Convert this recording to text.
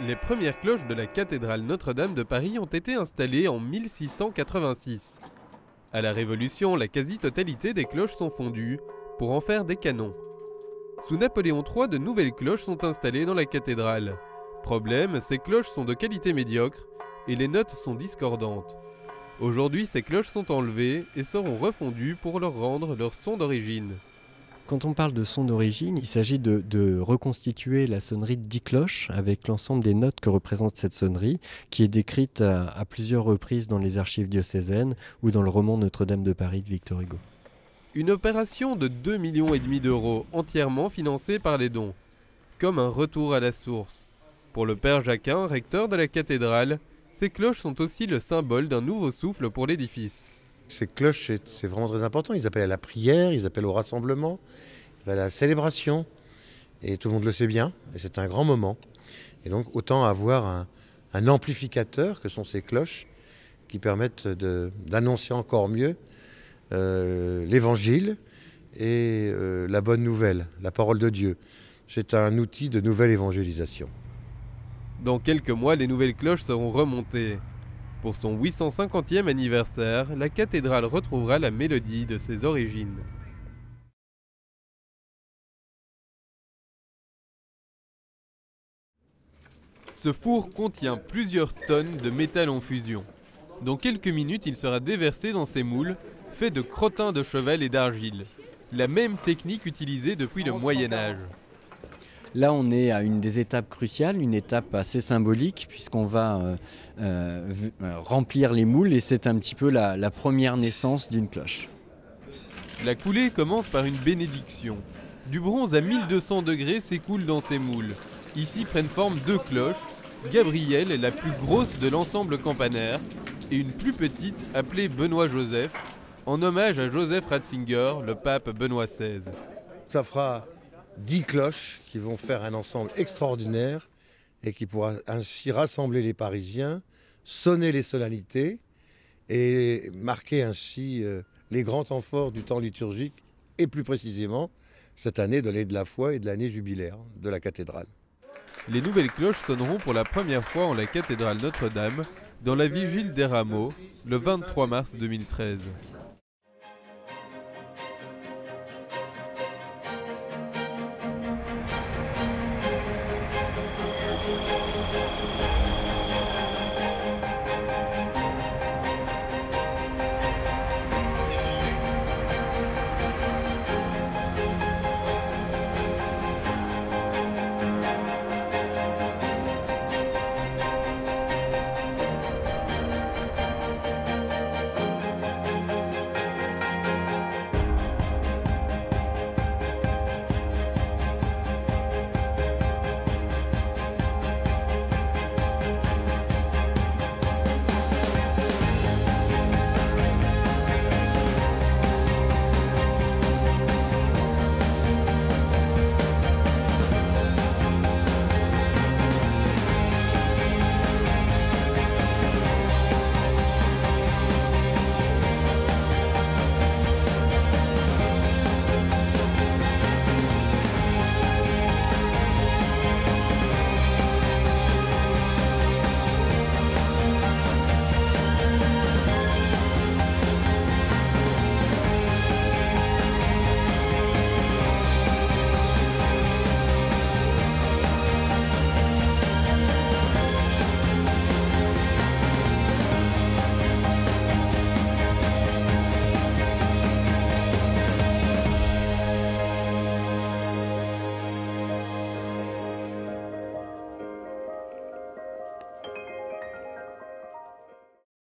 Les premières cloches de la cathédrale Notre-Dame de Paris ont été installées en 1686. À la Révolution, la quasi-totalité des cloches sont fondues pour en faire des canons. Sous Napoléon III, de nouvelles cloches sont installées dans la cathédrale. Problème, ces cloches sont de qualité médiocre et les notes sont discordantes. Aujourd'hui, ces cloches sont enlevées et seront refondues pour leur rendre leur son d'origine. Quand on parle de son d'origine, il s'agit de reconstituer la sonnerie de 10 cloches avec l'ensemble des notes que représente cette sonnerie, qui est décrite à plusieurs reprises dans les archives diocésaines ou dans le roman Notre-Dame de Paris de Victor Hugo. Une opération de 2,5 millions d'euros, entièrement financée par les dons, comme un retour à la source. Pour le père Jacquin, recteur de la cathédrale, ces cloches sont aussi le symbole d'un nouveau souffle pour l'édifice. Ces cloches, c'est vraiment très important. Ils appellent à la prière, ils appellent au rassemblement, à la célébration. Et tout le monde le sait bien, et c'est un grand moment. Et donc autant avoir un amplificateur que sont ces cloches qui permettent d'annoncer encore mieux l'évangile et la bonne nouvelle, la parole de Dieu. C'est un outil de nouvelle évangélisation. Dans quelques mois, les nouvelles cloches seront remontées. Pour son 850e anniversaire, la cathédrale retrouvera la mélodie de ses origines. Ce four contient plusieurs tonnes de métal en fusion. Dans quelques minutes, il sera déversé dans ces moules, faits de crottins de cheval et d'argile. La même technique utilisée depuis le Moyen-Âge. Là, on est à une des étapes cruciales, une étape assez symbolique, puisqu'on va remplir les moules, et c'est un petit peu la première naissance d'une cloche. La coulée commence par une bénédiction. Du bronze à 1200 degrés s'écoule dans ces moules. Ici prennent forme deux cloches, Gabrielle, la plus grosse de l'ensemble campanaire, et une plus petite appelée Benoît-Joseph, en hommage à Joseph Ratzinger, le pape Benoît XVI. Ça fera 10 cloches qui vont faire un ensemble extraordinaire et qui pourra ainsi rassembler les Parisiens, sonner les solennités et marquer ainsi les grands temps forts du temps liturgique et plus précisément cette année de l'année de la foi et de l'année jubilaire de la cathédrale. Les nouvelles cloches sonneront pour la première fois en la cathédrale Notre-Dame dans la vigile des Rameaux le 23 mars 2013.